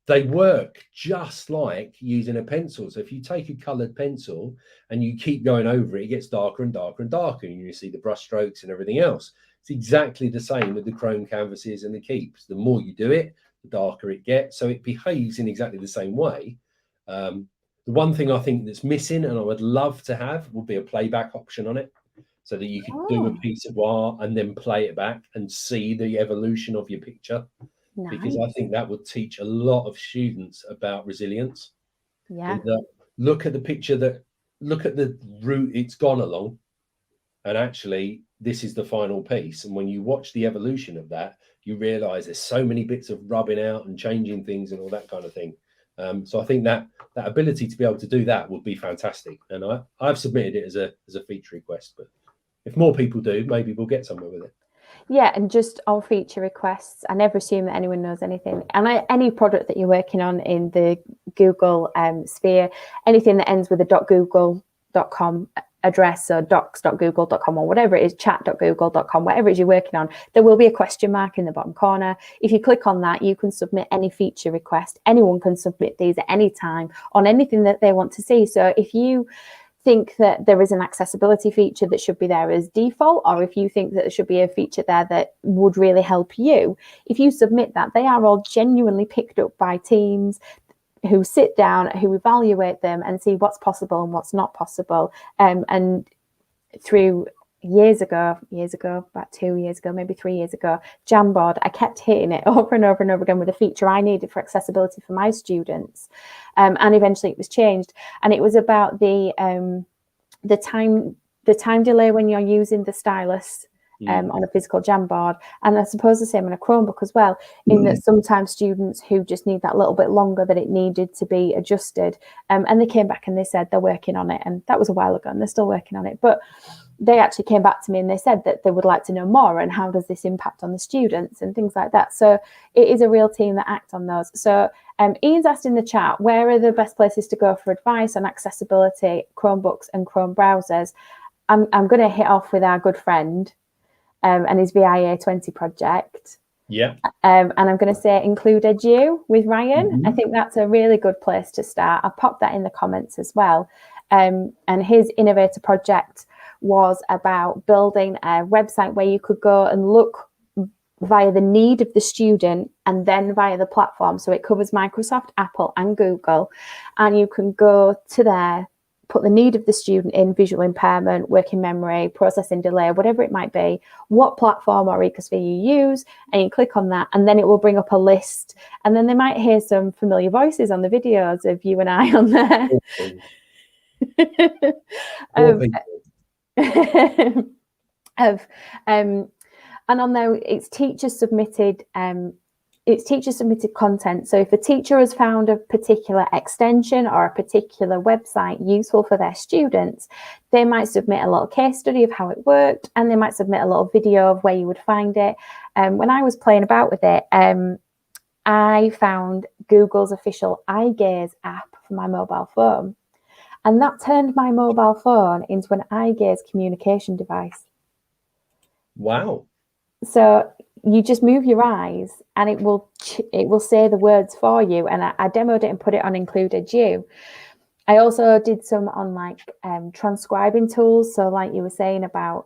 they work just like using a pencil. So if you take a colored pencil and you keep going over it, it gets darker and darker and darker, and you see the brush strokes and everything else. It's exactly the same with the Chrome canvases and the Keeps. The more you do it, the darker it gets. So it behaves in exactly the same way. The one thing I think that's missing, and I would love to have, would be a playback option on it, so that you could do a piece of art and then play it back and see the evolution of your picture. Nice. Because I think that would teach a lot of students about resilience. Yeah. Look at the picture, look at the route it's gone along, and actually this is the final piece. And when you watch the evolution of that, you realize there's so many bits of rubbing out and changing things and all that kind of thing. So I think that ability to be able to do that would be fantastic. And I've submitted it as a feature request, but if more people do, maybe we'll get somewhere with it. Yeah, and just on feature requests, I never assume that anyone knows anything. And any product that you're working on in the Google sphere, anything that ends with a .google.com address or docs.google.com or whatever it is, chat.google.com, whatever it is you're working on, there will be a question mark in the bottom corner. If you click on that, you can submit any feature request. Anyone can submit these at any time on anything that they want to see. So if you think that there is an accessibility feature that should be there as default, or if you think that there should be a feature there that would really help you, if you submit that, they are all genuinely picked up by teams who sit down, who evaluate them and see what's possible and what's not possible. And through years ago, about 2 years ago, maybe 3 years ago, Jamboard, I kept hitting it over and over and over again with a feature I needed for accessibility for my students. And eventually it was changed. And it was about the time delay when you're using the stylus on a physical Jamboard. And I suppose the same on a Chromebook as well, in that sometimes students who just need that little bit longer, that it needed to be adjusted. And they came back and they said they're working on it. And that was a while ago and they're still working on it. But they actually came back to me and they said that they would like to know more and how does this impact on the students and things like that. So it is a real team that act on those. So Ian's asked in the chat, where are the best places to go for advice on accessibility, Chromebooks and Chrome browsers? I'm going to hit off with our good friend and his VIA 20 project. Yeah. And I'm going to say Include Edu with Ryan. I think that's a really good place to start. I'll pop that in the comments as well. And his innovator project was about building a website where you could go and look via the need of the student and then via the platform. So it covers Microsoft, Apple and Google. And you can go to there, put the need of the student in, visual impairment, working memory, processing delay, whatever it might be, what platform or ecosphere you use, and you click on that and then it will bring up a list. And then they might hear some familiar voices on the videos of you and I on there. And on there it's teacher submitted content. So if a teacher has found a particular extension or a particular website useful for their students, they might submit a little case study of how it worked, and they might submit a little video of where you would find it. When I was playing about with it, I found Google's official eye gaze app for my mobile phone. And that turned my mobile phone into an eye gaze communication device. Wow. So you just move your eyes and it will say the words for you. And I demoed it and put it on Include Edu. I also did some on like transcribing tools. So like you were saying about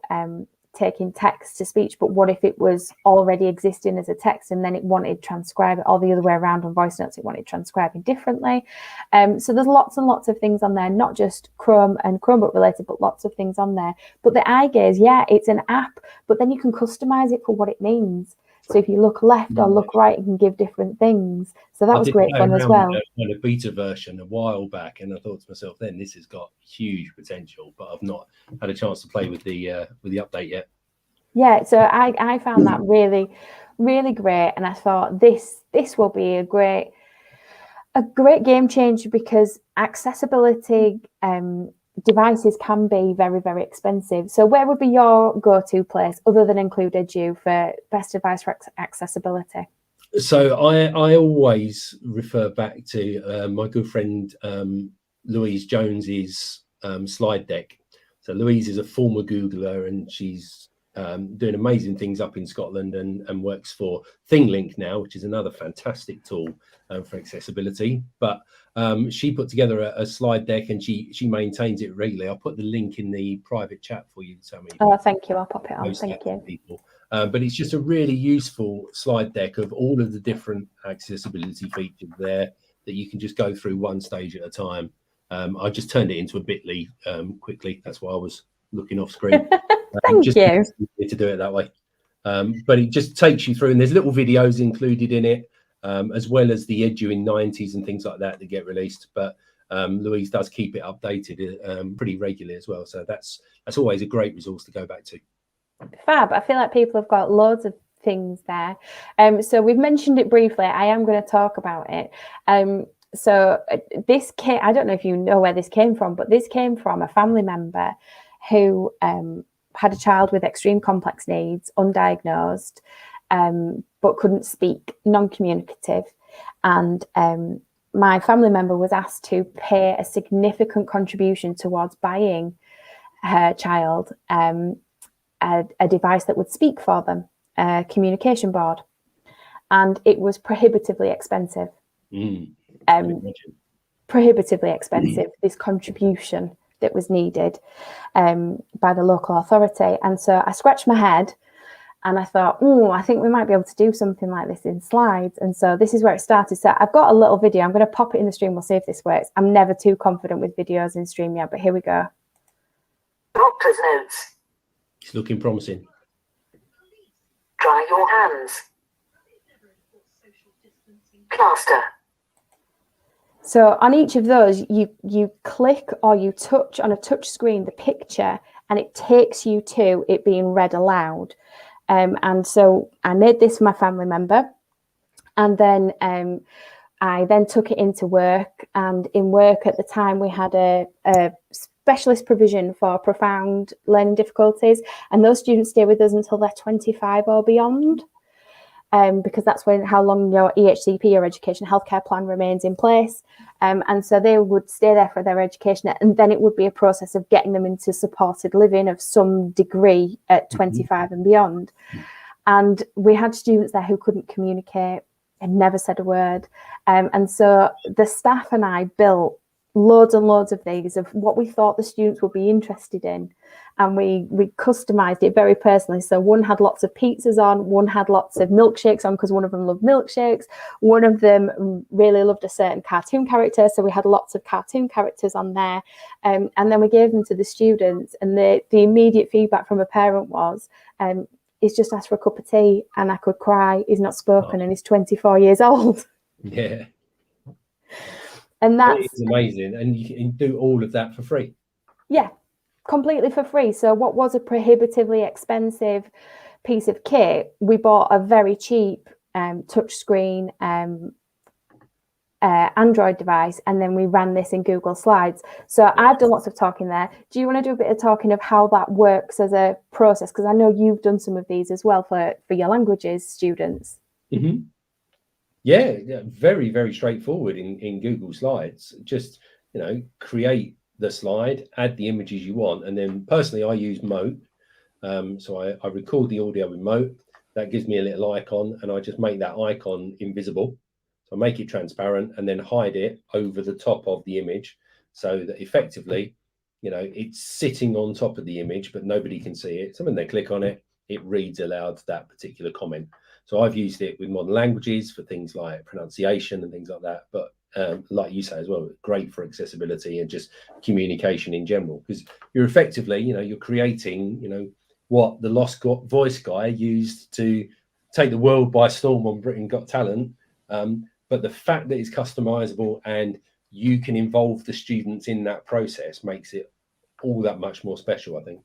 taking text to speech, but what if it was already existing as a text and then it wanted transcribe it, or the other way around on voice notes, it wanted transcribing differently. So there's lots and lots of things on there, not just Chrome and Chromebook related, but lots of things on there. But the eye gaze, yeah, it's an app, but then you can customize it for what it means. So if you look left or look right, it can give different things. So that was great fun as well. I did a beta version a while back, and I thought to myself, then this has got huge potential, but I've not had a chance to play with the update yet. Yeah, so I found that really, really great, and I thought this will be a great game changer, because accessibility devices can be very, very expensive. So where would be your go-to place other than Include Edu for best advice for accessibility? So I always refer back to my good friend Louise Jones's slide deck. So Louise is a former Googler, and she's doing amazing things up in Scotland and works for ThingLink now, which is another fantastic tool for accessibility. But she put together a slide deck, and she maintains it regularly. I'll put the link in the private chat for you, Tammy. Oh, thank you. I'll pop it on. Thank you. People. But it's just a really useful slide deck of all of the different accessibility features there that you can just go through one stage at a time. I just turned it into a bit.ly quickly. That's why I was looking off screen. Thank you. To do it that way. But it just takes you through, and there's little videos included in it, as well as the Edu in 90s and things like that get released. But Louise does keep it updated pretty regularly as well. So that's always a great resource to go back to. Fab. I feel like people have got loads of things there. So we've mentioned it briefly. I am going to talk about it. So this I don't know if you know where this came from, but this came from a family member who had a child with extreme complex needs, undiagnosed, but couldn't speak, non-communicative. And my family member was asked to pay a significant contribution towards buying her child a device that would speak for them, a communication board. And it was prohibitively expensive. Prohibitively expensive, this contribution that was needed by the local authority. And so I scratched my head and I thought, I think we might be able to do something like this in slides. And so this is where it started. So I've got a little video. I'm going to pop it in the stream. We'll see if this works. I'm never too confident with videos in stream yet, but here we go. Doctor's notes. It's looking promising. Dry your hands. Plaster. So on each of those, you click or you touch on a touch screen the picture, and it takes you to it being read aloud. And so I made this for my family member, and then I then took it into work. And in work at the time, we had a specialist provision for profound learning difficulties, and those students stay with us until they're 25 or beyond. Because that's how long your EHCP, your education healthcare plan, remains in place. And so they would stay there for their education, and then it would be a process of getting them into supported living of some degree at 25 and beyond. And we had students there who couldn't communicate and never said a word. And so the staff and I built loads and loads of these of what we thought the students would be interested in. And we customized it very personally. So one had lots of pizzas on, one had lots of milkshakes on because one of them loved milkshakes. One of them really loved a certain cartoon character. So we had lots of cartoon characters on there. And then we gave them to the students. And the immediate feedback from a parent was, he's just asked for a cup of tea and I could cry. He's not spoken and he's 24 years old. Yeah. And that's amazing. And you can do all of that for free. Yeah. Completely for free. So what was a prohibitively expensive piece of kit, we bought a very cheap touchscreen Android device, and then we ran this in Google Slides. So I've done lots of talking there. Do you want to do a bit of talking of how that works as a process? Because I know you've done some of these as well for your languages students. Mm-hmm. Yeah, very, very straightforward in Google Slides. Just, create the slide, add the images you want, and then personally I use Moat. So I record the audio with Moat. That gives me a little icon, and I just make that icon invisible. So I make it transparent and then hide it over the top of the image, so that effectively, it's sitting on top of the image, but nobody can see it. So when they click on it, it reads aloud that particular comment. So I've used it with modern languages for things like pronunciation and things like that. But like you say as well, great for accessibility and just communication in general, because you're effectively, you're creating, what the Lost Voice guy used to take the world by storm on Britain Got Talent. But the fact that it's customizable and you can involve the students in that process makes it all that much more special, I think.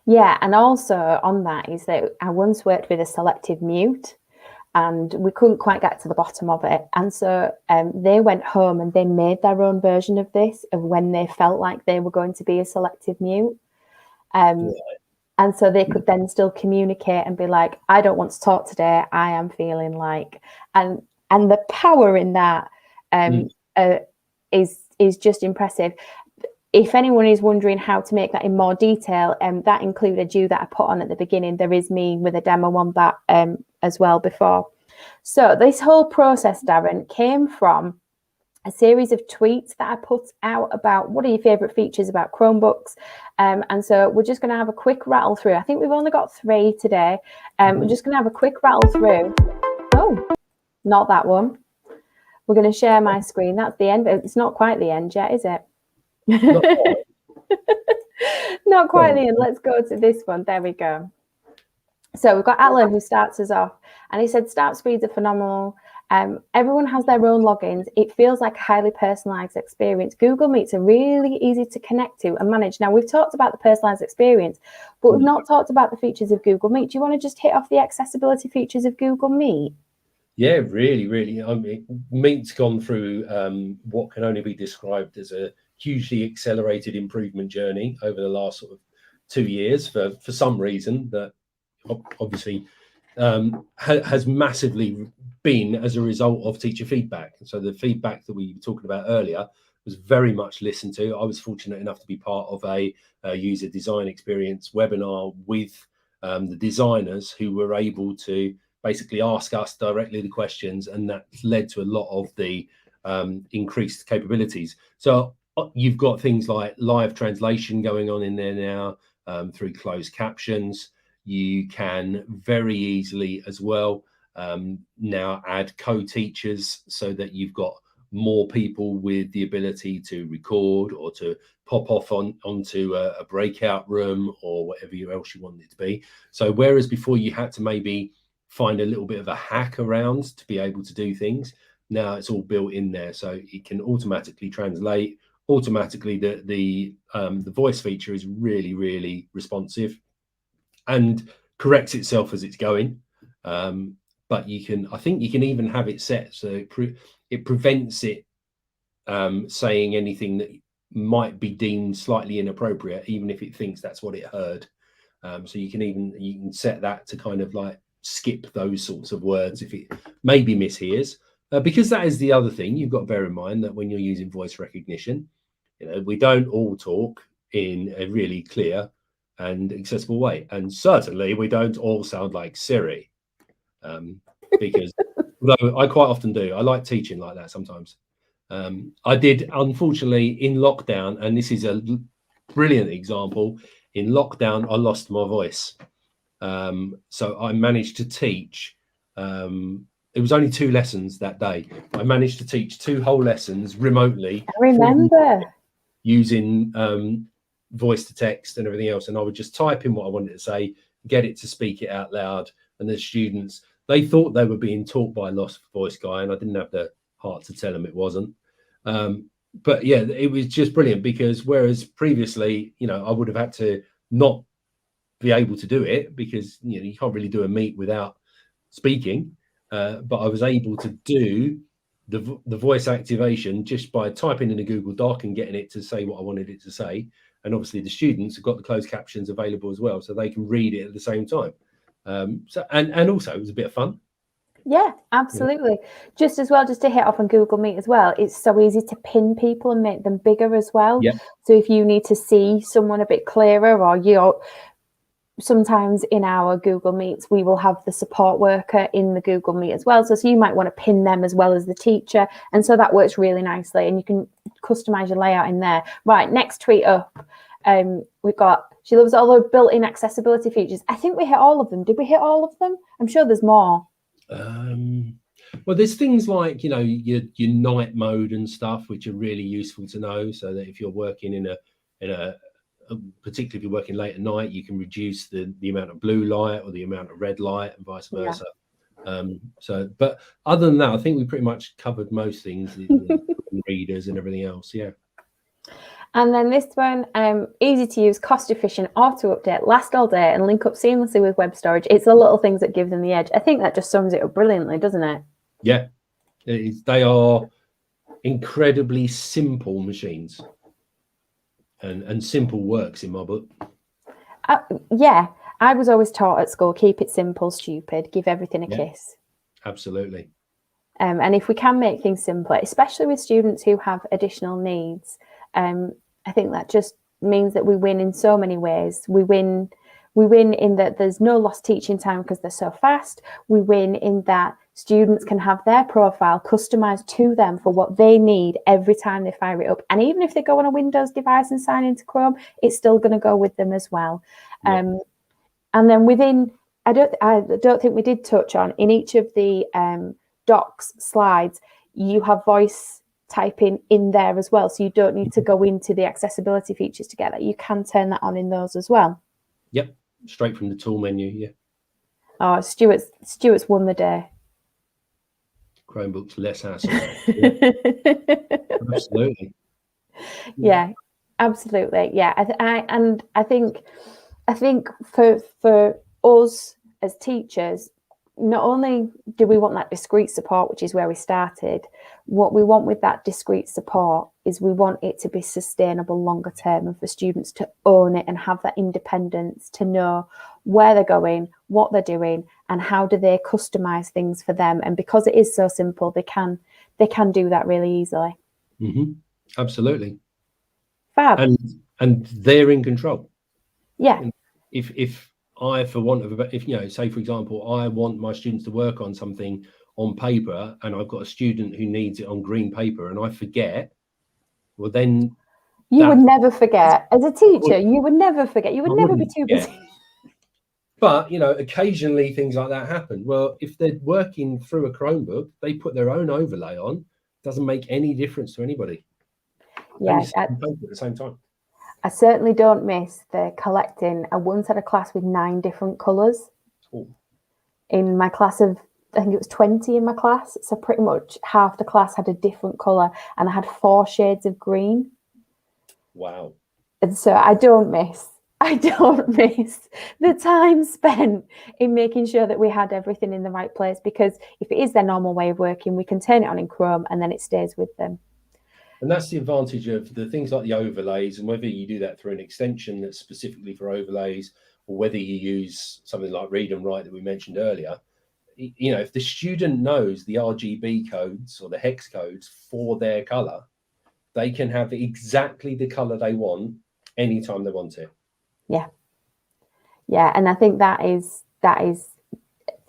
Yeah, and also on that is that I once worked with a selective mute, and we couldn't quite get to the bottom of it. And so they went home and they made their own version of this, of when they felt like they were going to be a selective mute. And so they could then still communicate and be like, I don't want to talk today. I am feeling like, and the power in that is just impressive. If anyone is wondering how to make that in more detail, that included you that I put on at the beginning. There is me with a demo on that as well before. So this whole process, Darren, came from a series of tweets that I put out about what are your favorite features about Chromebooks. And so we're just going to have a quick rattle through. I think we've only got 3 today. We're just going to have a quick rattle through. Oh, not that one. We're going to share my screen. That's the end, but it's not quite the end yet, is it? Not quite the end. Let's go to this one. There we go. So we've got Alan who starts us off, and he said start speeds are phenomenal. Everyone has their own logins. It feels like a highly personalized experience. Google Meets are really easy to connect to and manage. Now we've talked about the personalized experience, but we've not talked about the features of Google Meet. Do you want to just hit off the accessibility features of Google Meet? Yeah, really. I mean, Meet's gone through what can only be described as a hugely accelerated improvement journey over the last sort of 2 years for some reason that obviously has massively been as a result of teacher feedback. So the feedback that we were talking about earlier was very much listened to. I was fortunate enough to be part of a user design experience webinar with the designers who were able to basically ask us directly the questions, and that led to a lot of the increased capabilities. So you've got things like live translation going on in there now through closed captions. You can very easily as well now add co-teachers so that you've got more people with the ability to record or to pop off onto a breakout room or whatever else you want it to be. So whereas before you had to maybe find a little bit of a hack around to be able to do things, now it's all built in there, so it can automatically translate. Automatically, the voice feature is really responsive and corrects itself as it's going. But I think you can even have it set so it prevents it saying anything that might be deemed slightly inappropriate, even if it thinks that's what it heard. So you can set that to kind of like skip those sorts of words if it maybe mishears. Because that is the other thing you've got to bear in mind, that when you're using voice recognition, we don't all talk in a really clear and accessible way, and certainly we don't all sound like Siri, because although I quite often do, I like teaching like that sometimes. I did, unfortunately, in lockdown, and this is a brilliant example. In lockdown, I lost my voice, so I managed to teach. It was only 2 lessons that day. I managed to teach 2 whole lessons remotely. I remember. Using voice to text and everything else. And I would just type in what I wanted to say, get it to speak it out loud. And the students, they thought they were being taught by a lost voice guy, and I didn't have the heart to tell them it wasn't. But yeah, it was just brilliant, because whereas previously, I would have had to not be able to do it, because you can't really do a meet without speaking. But I was able to do the voice activation just by typing in a Google Doc and getting it to say what I wanted it to say. And obviously the students have got the closed captions available as well, so they can read it at the same time. And also it was a bit of fun. Yeah, absolutely. Just to hit off on Google Meet as well, it's so easy to pin people and make them bigger as well. Yeah. So if you need to see someone a bit clearer, or sometimes in our Google Meets, we will have the support worker in the Google Meet as well. So you might want to pin them as well as the teacher. And so that works really nicely. And you can customize your layout in there. Right, next tweet up. We've got, she loves all the built-in accessibility features. I think we hit all of them. Did we hit all of them? I'm sure there's more. Well, there's things like, your night mode and stuff, which are really useful to know. So that if you're working in a particularly if you're working late at night, you can reduce the amount of blue light or the amount of red light and vice versa. Yeah. But other than that, I think we pretty much covered most things, readers and everything else. Yeah. And then this one, easy to use, cost efficient, auto update, last all day, and link up seamlessly with web storage. It's the little things that give them the edge. I think that just sums it up brilliantly, doesn't it? Yeah, they are incredibly simple machines. And simple works in my book. Yeah, I was always taught at school, keep it simple, stupid, give everything a kiss. Absolutely. And if we can make things simpler, especially with students who have additional needs, I think that just means that we win in so many ways. We win in that there's no lost teaching time because they're so fast. We win in that students can have their profile customized to them for what they need every time they fire it up. And even if they go on a Windows device and sign into Chrome, it's still going to go with them as well. Yeah. And then within, I don't think we did touch on, in each of the docs slides, you have voice typing in there as well. So you don't need to go into the accessibility features together. You can turn that on in those as well. Yep, straight from the tool menu, yeah. Oh, Stuart's won the day. Chromebooks less hassle. Yeah. Absolutely. Yeah, absolutely. Yeah, I think for us as teachers, not only do we want that discrete support, which is where we started, what we want with that discrete support is we want it to be sustainable longer term, and for students to own it and have that independence to know where they're going, what they're doing, and how do they customize things for them. And because it is so simple, they can do that really easily. Mm-hmm. Absolutely. Fab. And they're in control. Yeah. And if I, for want of a, if, you know, say for example, I want my students to work on something on paper, and I've got a student who needs it on green paper, and I forget, well then you would never forget. As a teacher, you would never forget. You would never be too busy. But, you know, occasionally things like that happen. Well, if they're working through a Chromebook, they put their own overlay on. Doesn't make any difference to anybody. Yeah, at the same time. I certainly don't miss the collecting. I once had a class with 9 different colours. Ooh. In my class of, I think it was 20 in my class. So pretty much half the class had a different colour, and I had 4 shades of green. Wow. And so I don't miss the time spent in making sure that we had everything in the right place, because if it is their normal way of working, we can turn it on in Chrome and then it stays with them. And that's the advantage of the things like the overlays, and whether you do that through an extension that's specifically for overlays, or whether you use something like read and write that we mentioned earlier. You know, if the student knows the RGB codes or the hex codes for their color, they can have exactly the color they want anytime they want it. Yeah, and I think that is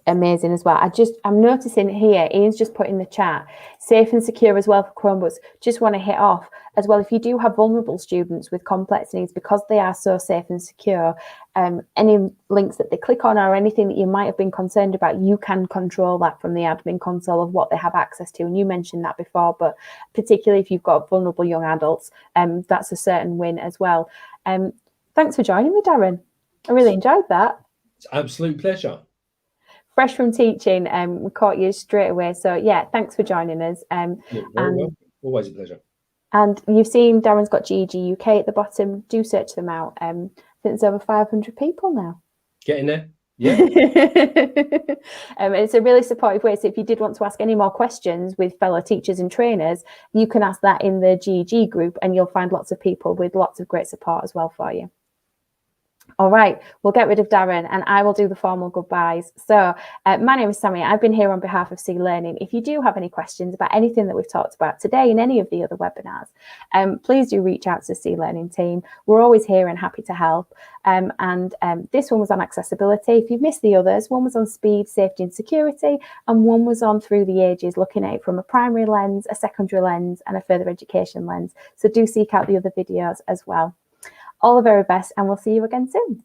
amazing as well. I'm noticing here, Ian's just put in the chat, safe and secure as well for Chromebooks. Just want to hit off as well, if you do have vulnerable students with complex needs, because they are so safe and secure, any links that they click on or anything that you might have been concerned about, you can control that from the admin console of what they have access to. And you mentioned that before, but particularly if you've got vulnerable young adults, that's a certain win as well. Thanks for joining me, Darren. I really enjoyed that. It's an absolute pleasure. Fresh from teaching, we caught you straight away. So yeah, thanks for joining us. You're very welcome. Always a pleasure. And you've seen Darren's got GEG UK at the bottom. Do search them out. I think there's over 500 people now. Get in there. Yeah. It's a really supportive way. So if you did want to ask any more questions with fellow teachers and trainers, you can ask that in the GEG group, and you'll find lots of people with lots of great support as well for you. All right, we'll get rid of Darren and I will do the formal goodbyes. So my name is Sammy. I've been here on behalf of C Learning. If you do have any questions about anything that we've talked about today in any of the other webinars, please do reach out to the C Learning team. We're always here and happy to help. This one was on accessibility. If you've missed the others, one was on speed, safety and security, and one was on through the ages, looking at it from a primary lens, a secondary lens and a further education lens. So do seek out the other videos as well. All the very best, and we'll see you again soon.